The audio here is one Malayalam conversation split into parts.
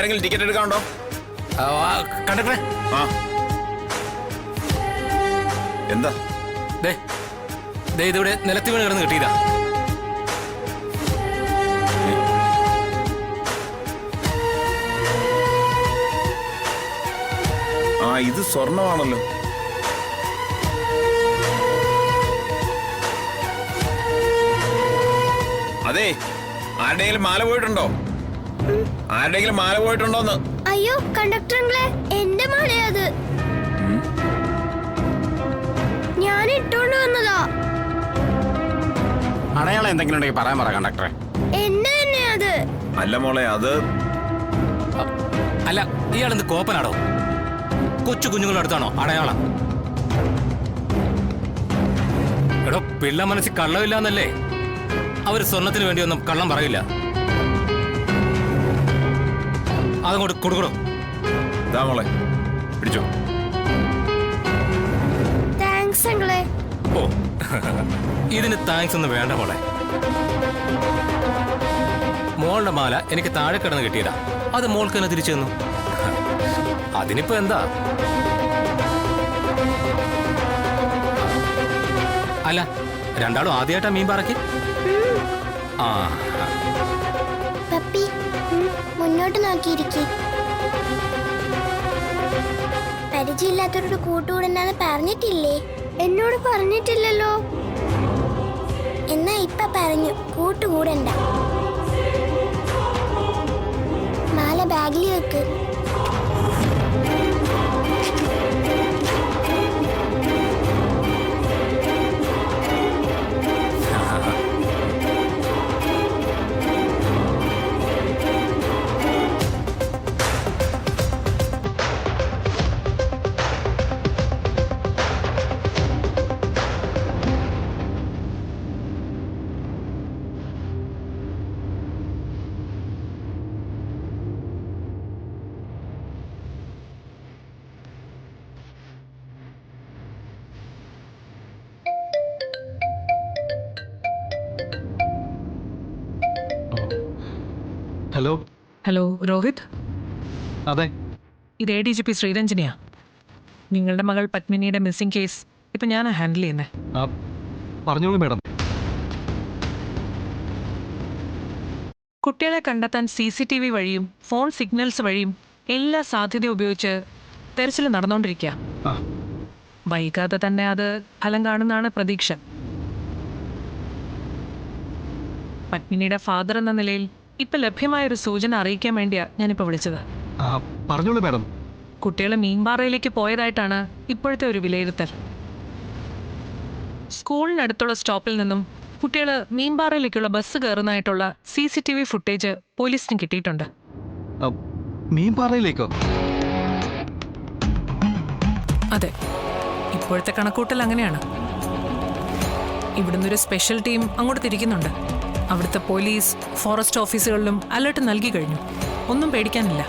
ആരെങ്കിലും ടിക്കറ്റ് എടുക്കാനുണ്ടോ? കണ്ടക്ടറെ. ആ എന്താ? ഇതിവിടെ നിലത്തി വീണ് കിടന്ന് കിട്ടിയതാ. ആ ഇത് സ്വർണമാണല്ലോ. അതെ, ആരുടെയെങ്കിലും മാല പോയിട്ടുണ്ടോ? ആരുടെയെങ്കിലും മാല പോയിട്ടുണ്ടോന്ന്? അയ്യോ കണ്ടക്ടറെ, എന്റെ മാലയത്. ഞാൻ ഇട്ടോണ്ട് വന്നതാ. അടയാളം എന്തെങ്കിലും ഉണ്ടെങ്കിൽ പറയാൻ പറ കണ്ടക്ടറെ. എന്നെ തന്നെ അത്. അല്ല മോളെ, അത് അല്ല, ഇയാളെന്ത് കോപ്പനാടോ? കൊച്ചു കുഞ്ഞുങ്ങളുടെ അടുത്താണോ അടയാളം? എടോ, പിള്ള മനസ്സിൽ കള്ളമില്ലാന്നല്ലേ? അവര് സ്വർണത്തിന് വേണ്ടിയൊന്നും കള്ളം പറയില്ല. അതങ്ങോട്ട് കൊടുക്കണോ? ഇതാ മോളെ, പിടിച്ചോ. താങ്ക്സ് അങ്കിളെ. ഓ, ഇതിന് താങ്ക്സ് ഒന്നും വേണ്ട മോളെ. മോളുടെ മാല എനിക്ക് താഴെ കിടന്ന് കിട്ടിയതാ. അത് മോൾക്ക് തന്നെ തിരിച്ചു തന്നു. അതിനിപ്പോ എന്താ? അല്ല, രണ്ടാളും ആദ്യമായിട്ടാ മീൻ പറക്കി? ആ, പപ്പി മുന്നോട്ട് നോക്കിയിരിക്കെ. പരിചയമില്ലാത്തവരോട് കൂട്ടുകൂടണ്ടെന്ന് പറഞ്ഞിട്ടില്ലേ? എന്നോട് പറഞ്ഞിട്ടില്ലല്ലോ. എന്നാ ഇപ്പൊ പറഞ്ഞു, കൂട്ടുകൂടണ്ട. മാല ബാഗിൽ വെക്ക്. ഹലോ. ഹലോ രോഹിത്. അതെ, ഇത് ADGP ശ്രീരഞ്ജനിയാ. നിങ്ങളുടെ മകൾ പത്മിനിയുടെ മിസ്സിംഗ് കേസ് ഇപ്പം ഞാനാ ഹാൻഡിൽ ചെയ്യുന്നത്. പറഞ്ഞോളൂ മാഡം. കുട്ടികളെ കണ്ടെത്താൻ CCTV വഴിയും ഫോൺ സിഗ്നൽസ് വഴിയും എല്ലാ സാധ്യതയും ഉപയോഗിച്ച് തെരച്ചിൽ നടന്നുകൊണ്ടിരിക്കുക. വൈകാതെ തന്നെ അത് ഫലം കാണുന്നതാണ് പ്രതീക്ഷ. പത്മിനിയുടെ ഫാദർ എന്ന നിലയിൽ ഇപ്പം ലഭ്യമായൊരു സൂചന അറിയിക്കാൻ വേണ്ടിയാ ഞാനിപ്പോൾ വിളിച്ചത്. പറഞ്ഞോളൂ മാഡം. കുട്ടികൾ മീൻപാറയിലേക്ക് പോയതായിട്ടാണ് ഇപ്പോഴത്തെ ഒരു വിലയിരുത്തൽ. സ്കൂളിനടുത്തുള്ള സ്റ്റോപ്പിൽ നിന്നും കുട്ടികൾ മീൻപാറയിലേക്കുള്ള ബസ് കയറുന്നതായിട്ടുള്ള CCTV ഫുട്ടേജ് പോലീസിന് കിട്ടിയിട്ടുണ്ട്. മീൻപാറയിലേക്കോ? അതെ, ഇപ്പോഴത്തെ കണക്കൂട്ടൽ അങ്ങനെയാണ്. ഇവിടുന്ന് ഒരു സ്പെഷ്യൽ ടീം അങ്ങോട്ട് തിരിക്കുന്നുണ്ട്. അവിടുത്തെ പോലീസ്, ഫോറസ്റ്റ് ഓഫീസുകളിലും അലർട്ട് നൽകി കഴിഞ്ഞു. ഒന്നും പേടിക്കാനില്ല.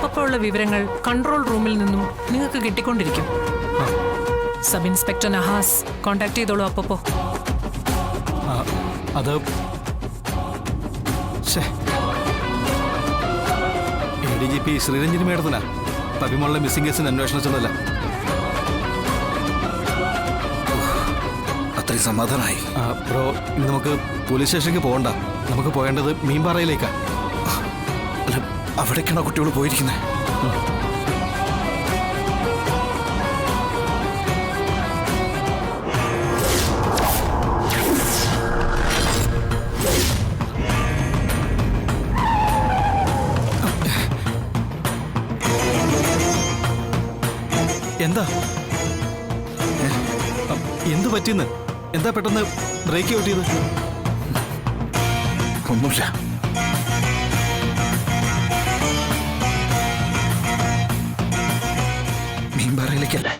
അപ്പോൾ ഉള്ള വിവരങ്ങൾ കൺട്രോൾ റൂമിൽ നിന്നും നിങ്ങൾക്ക് കിട്ടിക്കൊണ്ടിരിക്കും. സബ് ഇൻസ്പെക്ടർ നഹാസ് കോണ്ടാക്ട് ചെയ്തോളൂ. അപ്പോ അത് ADGP ശ്രീരഞ്ജനി മേഡത്തിനാ പവിമോളുടെ മിസ്സിംഗ് കേസിന് അന്വേഷണ ചുമതല. അത്രയും സമാധാനമായി. ബ്രോ, ഇനി നമുക്ക് പോലീസ് സ്റ്റേഷനിലേക്ക് പോകണ്ട. നമുക്ക് പോകേണ്ടത് മീൻപാറയിലേക്കാ. അല്ല, അവിടേക്കാണോ കുട്ടികൾ പോയിരിക്കുന്നത്? എന്താ എന്ത് പറ്റിയെന്ന്? എന്താ പെട്ടെന്ന് ബ്രേക്ക് ഔട്ട് ചെയ്ത്? ഒന്നുമില്ല. മീൻപാറയിലേക്കല്ലേ?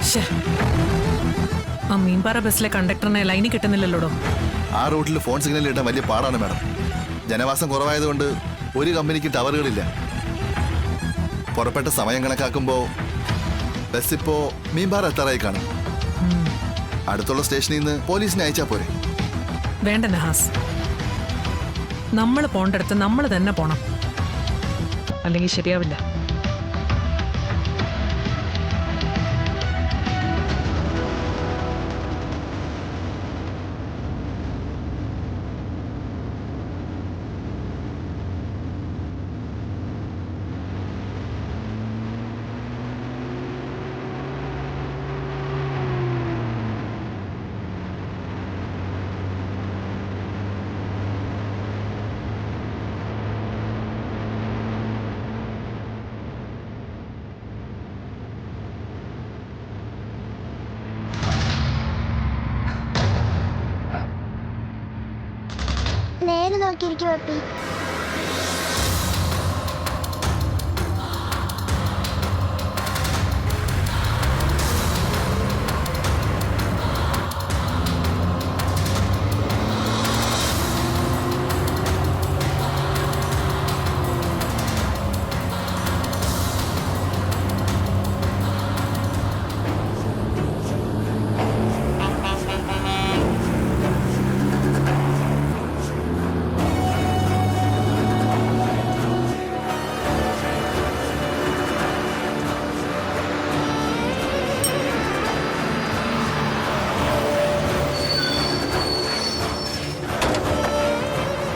ശ്ശേ. ആ മീൻപാറ ബസ്സിലെ കണ്ടക്ടറിനെ ലൈനിൽ കിട്ടുന്നില്ലല്ലോടോ. ആ റൂട്ടിൽ ഫോൺ സിഗ്നൽ ഇടാൻ വലിയ പാടാണ് മാഡം. ജനവാസം കുറവായതുകൊണ്ട് ഒരു കമ്പനിക്ക് ടവറുകളില്ല. പുറപ്പെട്ട സമയം കണക്കാക്കുമ്പോൾ ബസ് ഇപ്പോ മീൻപാറ എത്താറായി കാണും. അടുത്തുള്ള സ്റ്റേഷനിൽ നിന്ന് പോലീസിനെ അയച്ചാ പോരെ? വേണ്ട നഹാസ്, നമ്മൾ പോണ്ടടുത്ത് നമ്മൾ തന്നെ പോണം, അല്ലെങ്കിൽ ശരിയാവില്ല. നേരെ നോക്കിയിരിക്കും പപ്പി.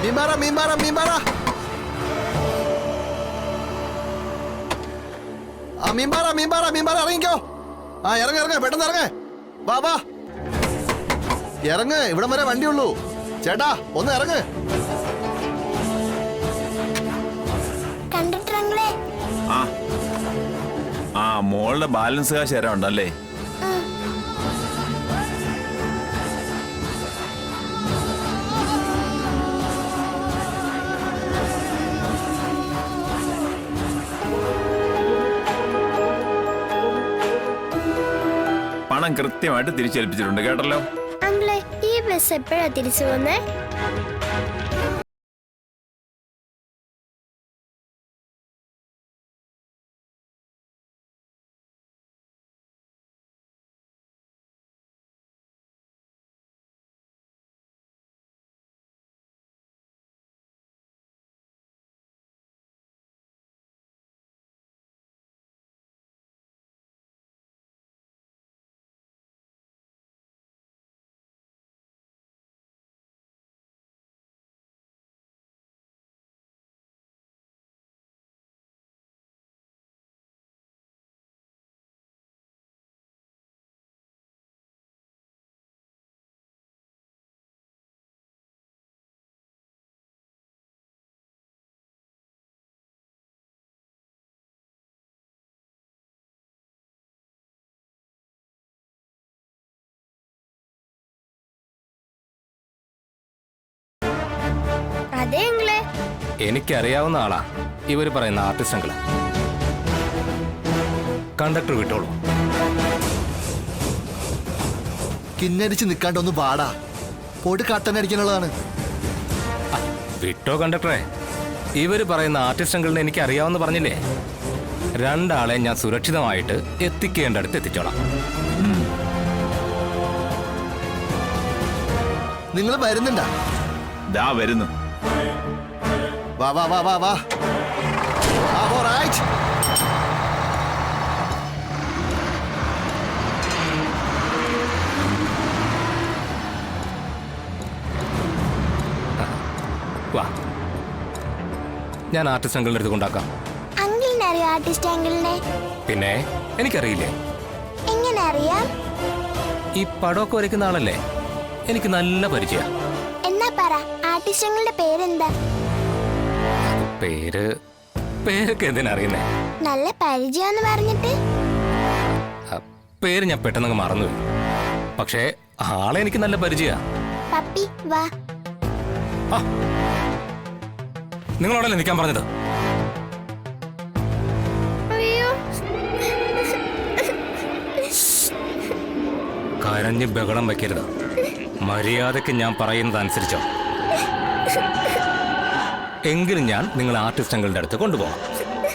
മീൻപാറ മീൻപാറ മീൻപാറ ആ മീൻപാറ മീൻപാറ മീൻപാറ ഇറങ്ങിക്കോ. ആ ഇറങ്ങ ഇറങ്ങ പെട്ടെന്ന് ഇറങ്ങ. വാ വാ ഇറങ്ങ്, ഇവിടം വരെ വണ്ടിയുള്ളൂ. ചേട്ടാ ഒന്ന് ഇറങ്ങ്. കണ്ടക്ടർ അങ്കിളെ. ആ മോളുടെ ബാലൻസ് കാശ് തരാനുണ്ടല്ലേ? പണം കൃത്യമായിട്ട് തിരിച്ചേൽപ്പിച്ചിട്ടുണ്ട് കേട്ടല്ലോ. അങ്കിളെ, ഈ ബസ് എപ്പോഴാ തിരിച്ചു പോന്നേ? അതെ അങ്കിളെ. എനിക്കറിയാവുന്ന ആളാ ഇവര് പറയുന്ന ആർട്ടിസ്റ്റുകള്. കണ്ടക്ടർ വിട്ടോളൂ. കിന്നടിച്ച് നിൽക്കാണ്ട് ഒന്ന് പാടാ. പോട്ട് കട്ടൻ അടിക്കാനുള്ളതാണ്. വിട്ടോ കണ്ടക്ടറെ. ഇവര് പറയുന്ന ആർട്ടിസ്റ്റുകളിനെ എനിക്ക് അറിയാവുന്ന പറഞ്ഞില്ലേ. രണ്ടാളെ ഞാൻ സുരക്ഷിതമായിട്ട് എത്തിക്കേണ്ടടുത്ത് എത്തിച്ചോളാം. നിങ്ങൾ വരുന്നുണ്ടാ? ദാ വരുന്നു. വാ വാ വാ വാ വാ. വാ, ഞാൻ ആർട്ടിസ്റ്റ് അങ്കിളിന്റെ അടുത്ത് കൊണ്ടാക്കാം. അങ്കിളിനെ അറിയോ ആർട്ടിസ്റ്റ് അങ്കിളിനെ? പിന്നെ എനിക്കറിയില്ലേ. എങ്ങനെ അറിയാം? ഈ പടമൊക്കെ വരയ്ക്കുന്ന ആളല്ലേ, എനിക്ക് നല്ല പരിചയ. എന്നാ പറ, ആർട്ടിസ്റ്റ് അങ്കിളുടെ പേരെന്താ? പേരൊക്കെ എന്തിനറിയുന്നേ? നല്ല പരിചയമെന്ന് പറഞ്ഞിട്ട്. പേര് ഞാൻ പെട്ടെന്ന് മറന്നുപോയി. പക്ഷേ ആളെ എനിക്ക് നല്ല പരിചയ. പപ്പി വാ. നിങ്ങളോടല്ലേ നിൽക്കാൻ പറഞ്ഞത്? അയ്യോ, കരഞ്ഞ് ബഹളം വെക്കരുത്. മര്യാദയ്ക്ക് ഞാൻ പറയുന്നത് അനുസരിച്ചോ. എങ്കിലും ഞാൻ നിങ്ങൾ ആർട്ടിസ്റ്റ് അങ്കിളിന്റെ അടുത്ത് കൊണ്ടുപോകാം.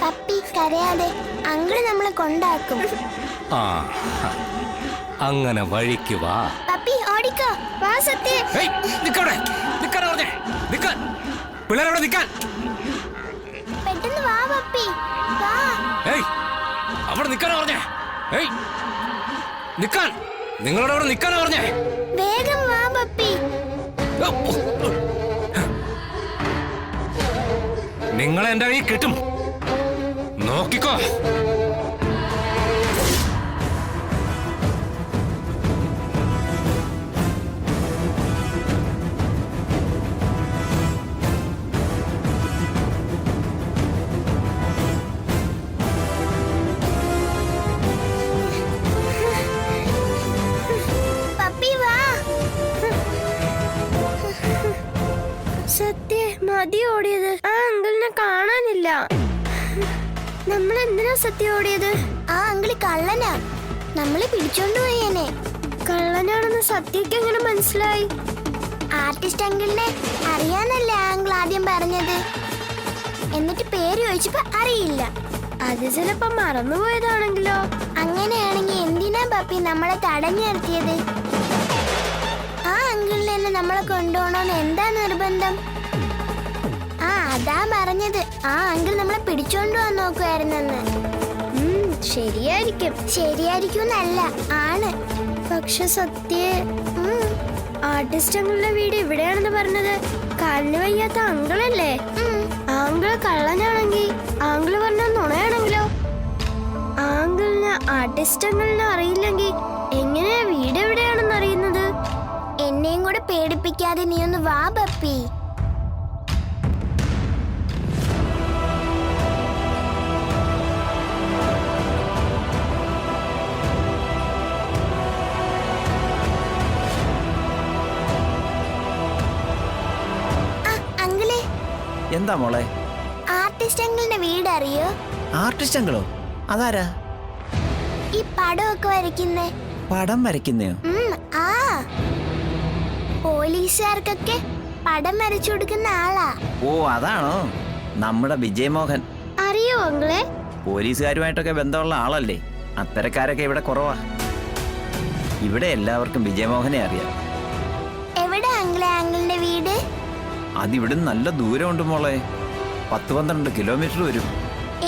പപ്പി കരയാതെ, അങ്കിള് നമ്മളെ കൊണ്ടാക്കും. ആ, അങ്ങനെ വഴിക്ക് വാ. പപ്പി ഓടിക്കോ, വാ സത്യ. ഏയ്, നിക്കവിടെ. നിക്കാനാ പറഞ്ഞേ. നിക്കാൻ. പിള്ളേരവിടെ നിക്കാൻ. പെട്ടെന്ന് വാ പപ്പി, വാ. ഏയ്, അവിടെ നിക്കാനാ പറഞ്ഞേ. ഏയ്, നിക്കാൻ. നിങ്ങളോട് അവിടെ നിക്കാനാ പറഞ്ഞേ. വേഗം വാ പപ്പി. നിങ്ങളെ എന്റെ കയ്യിൽ കിട്ടും, നോക്കിക്കോ. പപ്പി വാ. സത്യ മതി ഓടിയത്, ആ അങ്കിളിനെ കാണാനില്ല. നമ്മൾ എന്തിനാ സത്യ ഓടിയത്? ആ അങ്കിള് കള്ളനാ, നമ്മളെ പിടിച്ചോണ്ട് പോയേനെ. കള്ളനാണെന്ന് സത്യക്ക് എങ്ങനെ മനസ്സിലായി? ആർട്ടിസ്റ്റ് അങ്കിളിനെ അറിയാനല്ലേ ആ അങ്കിൾ ആദ്യം പറഞ്ഞത്. എന്നിട്ട് പേര് ചോദിച്ചപ്പോ അറിയില്ല. അത് ചിലപ്പോ മറന്നുപോയതാണെങ്കിലോ? അങ്ങനെയാണെങ്കിൽ എന്തിനാ പപ്പി നമ്മളെ തടഞ്ഞു നിർത്തിയത്? ആ അങ്കിളിനെ തന്നെ നമ്മളെ കൊണ്ടുപോകണമെന്ന് എന്താ നിർബന്ധം? ആ അതാ പറഞ്ഞത്, ആ അങ്കിൾ നമ്മളെ പിടിച്ചോണ്ട് പോകാൻ നോക്കുമായിരുന്നെന്ന്. ശരിയായിരിക്കും. ശരിയായിരിക്കും ആണ്. പക്ഷെ സത്യ ആർട്ടിസ്റ്റ് അങ്കിളിന്റെ വീട് ഇവിടെയാണെന്ന് പറഞ്ഞത് കാലിന് വയ്യാത്ത അങ്കിളല്ലേ? ആങ്കിള് കള്ളനാണെങ്കിൽ ആങ്കിള് പറഞ്ഞ നുണയാണെങ്കിലോ? ആങ്കിളിന് ആർട്ടിസ്റ്റ് അങ്കിളിനെ അറിയില്ലെങ്കിൽ എങ്ങനെയാ വീട് എവിടെയാണെന്ന് അറിയുന്നത്? എന്നെയും കൂടെ പേടിപ്പിക്കാതെ നീ ഒന്ന് വാ പപ്പി. എന്താ മോളെ? ആർട്ടിസ്റ്റ് അങ്കിളിന്റെ വീട് അറിയോ? ആർട്ടിസ്റ്റ് അങ്കിളോ? അതാരാ? ഈ പടമൊക്കെ വരയ്ക്കുന്നേ. പടം വരയ്ക്കുന്നയോ? ആ പോലീസുകാർക്കൊക്കെ പടം വരച്ചു കൊടുക്കുന്ന ആളാ. ഓ അതാണോ നമ്മുടെ വിജയമോഹൻ? അറിയോ അങ്കിളെ? പോലീസുകാരുമായിട്ടൊക്കെ ബന്ധമുള്ള ആളല്ലേ. അത്തരക്കാരൊക്കെ ഇവിടെ കുറവാ. ഇവിടെ എല്ലാവർക്കും വിജയമോഹനെ അറിയാം. എവിടെ അങ്കിളെ അങ്കിളിന്റെ വീട്? അതിവിടുന്ന് നല്ല ദൂരമുണ്ട് മോളെ, 10-12 കിലോമീറ്റർ വരും.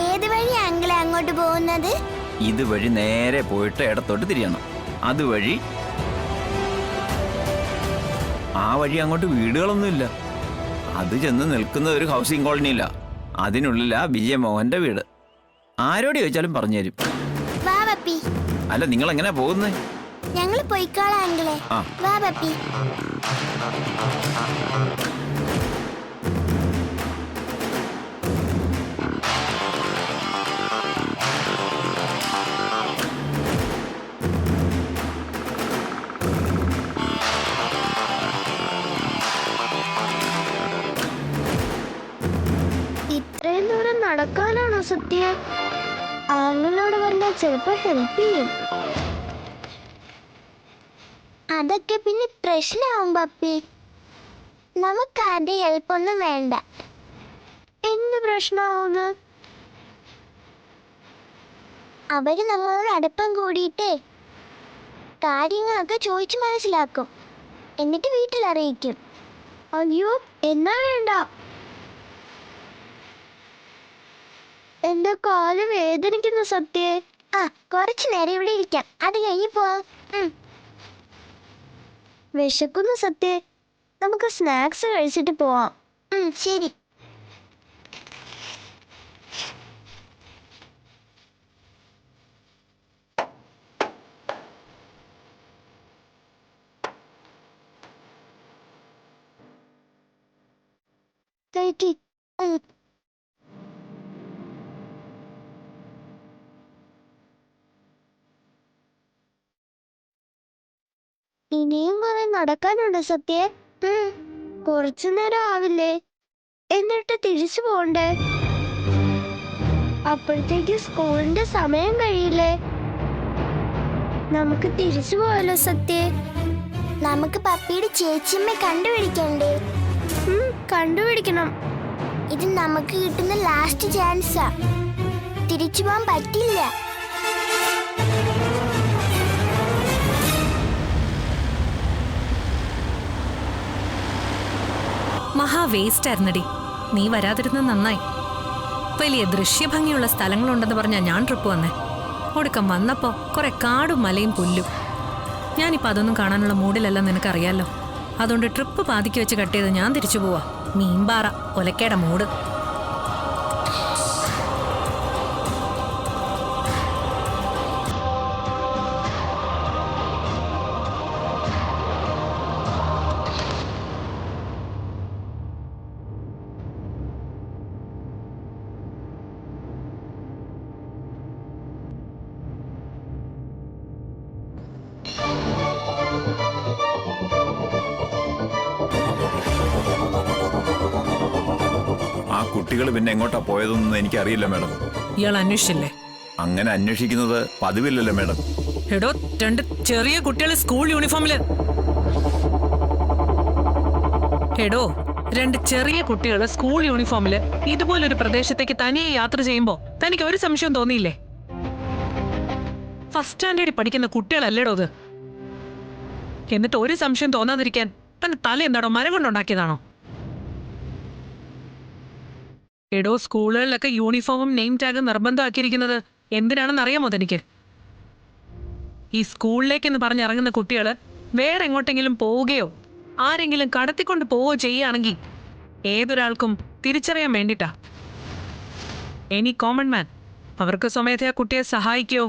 ഏത് വഴി അങ്കിളെ അങ്ങോട്ട് പോകുന്നത്? ഇതുവഴി നേരെ പോയിട്ട് ഇടത്തോട്ട് തിരിയണം. അതുവഴി ആ വഴി അങ്ങോട്ട് വീടുകളൊന്നുമില്ല. അത് ചെന്ന് നിൽക്കുന്ന ഒരു ഹൗസിംഗ് കോളനിയില്ല. അതിനുള്ളിലാ വിജയമോഹന്റെ വീട്. ആരോട് ചോദിച്ചാലും പറഞ്ഞുതരും. വാ പപ്പി. അല്ല നിങ്ങൾ എങ്ങനെയാ പോകുന്നേ? ഞങ്ങള് പോയിക്കോളാം അങ്കിളെ. വാ പപ്പി. ഇത്രയും ദൂരം നടക്കാനാണോ സത്യ? ആളിനോട് പറഞ്ഞാൽ ചിലപ്പോ ഹെൽപ്പ് ചെയ്യും. അതൊക്കെ പിന്നെ പ്രശ്നമാവും പപ്പി. നമുക്ക് ആരുടെ ഹെൽപ്പൊന്നും വേണ്ട. എന്ത് പ്രശ്നമാവുന്നു? അവര് നമ്മളോട് അടുപ്പം കൂടിയിട്ടേ കാര്യങ്ങളൊക്കെ ചോദിച്ചു മനസ്സിലാക്കും, എന്നിട്ട് വീട്ടിൽ അറിയിക്കും. അയ്യോ എന്നാ വേണ്ട. എന്റെ കാല് വേദനിക്കുന്നു സത്യ. ആ കുറച്ചു നേരം ഇവിടെ ഇരിക്കാം, അത് കഴിഞ്ഞ് പോവാം. വിശക്കുന്നു സത്യ, നമുക്ക് സ്നാക്സ് കഴിച്ചിട്ട് പോവാം. ശരി. ഇനിയും കുറെ നടക്കാനുണ്ട് സത്യ. കുറച്ചു നേരം ആവില്ലേ? എന്നിട്ട് തിരിച്ചു പോണ്ടേ? അപ്പോഴത്തേക്ക് സ്കൂളിന്റെ സമയം കഴിയില്ലേ? നമുക്ക് തിരിച്ചു പോയല്ലോ സത്യേ. നമുക്ക് പപ്പിയുടെ ചേച്ചിയമ്മ കണ്ടുപിടിക്കണ്ടേ? കണ്ടുപിടിക്കണം. ഇത് നമുക്ക് കിട്ടുന്ന ലാസ്റ്റ് ചാൻസാ. തിരിച്ചു പോകാൻ പറ്റില്ല. മഹാ വേസ്റ്റ് ആയിരുന്നടി. നീ വരാതിരുന്നത് നന്നായി. വലിയ ദൃശ്യഭംഗിയുള്ള സ്ഥലങ്ങളുണ്ടെന്ന് പറഞ്ഞാ ഞാൻ ട്രിപ്പ് വന്നേ. ഒടുക്കം വന്നപ്പോ കുറെ കാടും മലയും പുല്ലും. ഞാനിപ്പോ അതൊന്നും കാണാനുള്ള മൂഡിലല്ല, നിനക്കറിയാലോ. അതുകൊണ്ട് ട്രിപ്പ് പാതിക്ക് വെച്ച് കട്ട് ചെയ്ത് ഞാൻ തിരിച്ചു പോവാ. മീൻപാറ ഒലക്കേടെ മൂട്. ആ കുട്ടികൾ പിന്നെ എങ്ങോട്ടാ പോയതൊന്നും എനിക്കറിയില്ല മാഡം. ഇയാൾ അന്വേഷിച്ചില്ലേ? അങ്ങനെ അന്വേഷിക്കുന്നത് പതിവില്ലല്ലോ മാഡം. എടോ, 2 ചെറിയ കുട്ടികൾ സ്കൂൾ യൂണിഫോമില്. എടോ, 2 ചെറിയ കുട്ടികൾ സ്കൂൾ യൂണിഫോമില് ഇതുപോലൊരു പ്രദേശത്തേക്ക് തനിയെ യാത്ര ചെയ്യുമ്പോ തനിക്ക് ഒരു സംശയം തോന്നിയില്ലേ? ഫസ്റ്റ് സ്റ്റാൻഡേർഡിൽ പഠിക്കുന്ന കുട്ടികളല്ലേടോ അത്? എന്നിട്ട് ഒരു സംശയം തോന്നാതിരിക്കാൻ തന്നെ തല എന്താണോ മരം കൊണ്ടുണ്ടാക്കിയതാണോ? എടോ, സ്കൂളുകളിലൊക്കെ യൂണിഫോമും നെയിം ടാഗും നിർബന്ധമാക്കിയിരിക്കുന്നത് എന്തിനാണെന്ന് അറിയാമോ തനിക്ക്? ഈ സ്കൂളിലേക്കെന്ന് പറഞ്ഞിറങ്ങുന്ന കുട്ടികൾ വേറെ എങ്ങോട്ടെങ്കിലും പോവുകയോ ആരെങ്കിലും കടത്തിക്കൊണ്ട് പോവുകയോ ചെയ്യുകയാണെങ്കിൽ ഏതൊരാൾക്കും തിരിച്ചറിയാൻ വേണ്ടിയിട്ടാ. എനി കോമൺ മാൻ അവർക്ക് സ്വമേധയാ കുട്ടിയെ സഹായിക്കുകയോ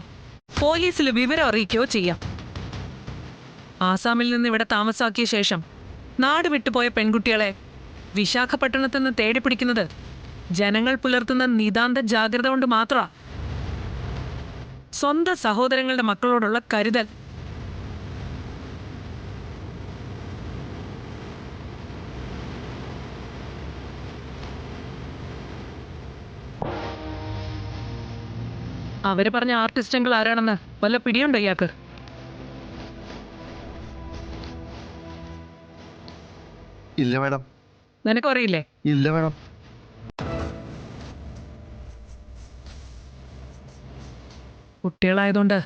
പോലീസിൽ വിവരം അറിയിക്കുകയോ ചെയ്യാം. ആസാമിൽ നിന്ന് ഇവിടെ താമസാക്കിയ ശേഷം നാട് വിട്ടുപോയ പെൺകുട്ടികളെ വിശാഖപട്ടണത്ത് നിന്ന് തേടിപ്പിടിക്കുന്നത് ജനങ്ങൾ പുലർത്തുന്ന നിതാന്ത ജാഗ്രത കൊണ്ട് മാത്രമാ. സ്വന്തം സഹോദരങ്ങളുടെ മക്കളോടുള്ള കരുതൽ. അവര് പറഞ്ഞ ആർട്ടിസ്റ്റുകൾ ആരാണെന്ന് വല്ല പിടിയുണ്ടോ ഇയാൾക്ക്? ഇല്ല മാഡം. നിനക്കറിയില്ലേ? ഇല്ല മാഡം. കുട്ടികളായതുകൊണ്ട്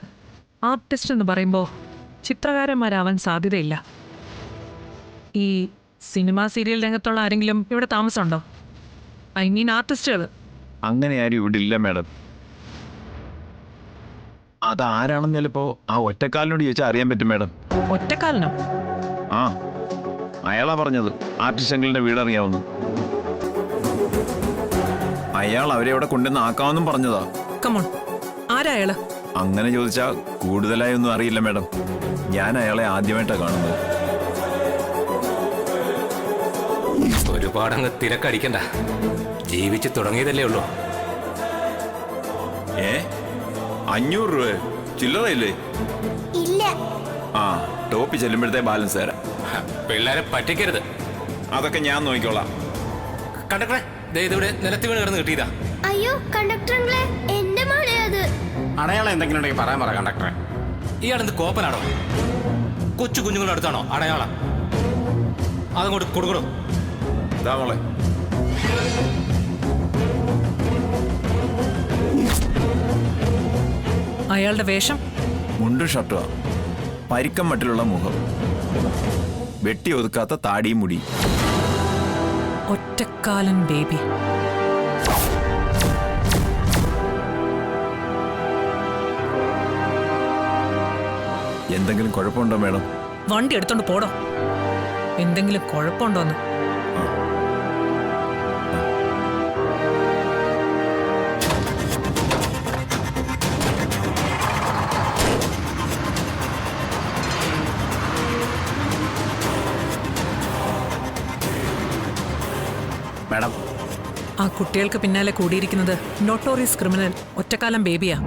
ആർട്ടിസ്റ്റ് എന്ന് പറയുമ്പോൾ ചിത്രകാരന്മാരാവാൻ സാധ്യതയില്ല. ഈ സിനിമ സീരിയൽ രംഗത്തുള്ള ആരെങ്കിലും ഇവിടെ താമസമുണ്ടോ? ഐ മീൻ ആർട്ടിസ്റ്റുകൾ. അങ്ങനെ ആരും ഇവിടെ ഇല്ല മാഡം. അതാരാണെന്ന് ചിലപ്പോ ആ ഒറ്റക്കാലിനോട് ചോദിച്ചാൽ അറിയാൻ പറ്റും മാഡം. ഒറ്റക്കാലനോ? ആ, അയാളാ പറഞ്ഞത് ആർട്ടിസ്റ്റ് അങ്കിളിന്റെ വീടറിയാവുന്നു. അയാൾ അവരെ ഇവിടെ കൊണ്ടുവന്ന് ആക്കാമെന്നും പറഞ്ഞതാ. കമോൺ, ആരാ അയാള്? അങ്ങനെ ചോദിച്ചാൽ കൂടുതലായി ഒന്നും അറിയില്ല മാഡം. ഞാൻ അയാളെ ആദ്യമായിട്ടാണ് കാണുന്നത്. ഒരുപാടങ്ങ് തിരക്കടിക്കണ്ട, ജീവിച്ചു തുടങ്ങിയതല്ലേ ഉള്ളൂ. 500 രൂപ ചില്ലറയില്ലേ? ഇല്ല. ആ, ടോപ്പിൽ ചെല്ലുമ്പോഴത്തെ ബാലൻസ് തരാം. പിള്ളേരെ പറ്റിക്കരുത്. അതൊക്കെ ഞാൻ നോക്കിക്കോളാം. കണ്ടക്ടറെ, ഇതിവിടെ നിലത്ത് വീണ് കിടന്ന് കിട്ടിയതാ. അയ്യോ കണ്ടക്ടറെ, എന്റെ മോളെ അത്. അടയാളം എന്തെങ്കിലും ഉണ്ടെങ്കിൽ പറയാൻ പറ കണ്ടക്ടറെ. ഇയാളെന്ത് കോപ്പനാണോ? കൊച്ചു കുഞ്ഞുങ്ങളുടെ അടുത്താണോ അടയാളം? അതങ്ങോട്ട് കൊടുക്കണോ? ഇതാ മോളെ. അയാളുടെ വേഷം മുണ്ടും ഷർട്ടുവാ, പരിക്കം മട്ടിലുള്ള മുഖം, വെട്ടി ഒതുക്കാത്ത താടിയും മുടി. ഒറ്റക്കാലൻ ബേബി. എന്തെങ്കിലും കുഴപ്പമുണ്ടോ മാഡം? വണ്ടി എടുത്തോണ്ട് പോടോ. എന്തെങ്കിലും കുഴപ്പമുണ്ടോന്ന്? മാഡം, ആ കുട്ടികൾക്ക് പിന്നാലെ കൂടിയിരിക്കുന്നത് നോട്ടോറിയസ് ക്രിമിനൽ ഒറ്റക്കാലം ബേബിയാ.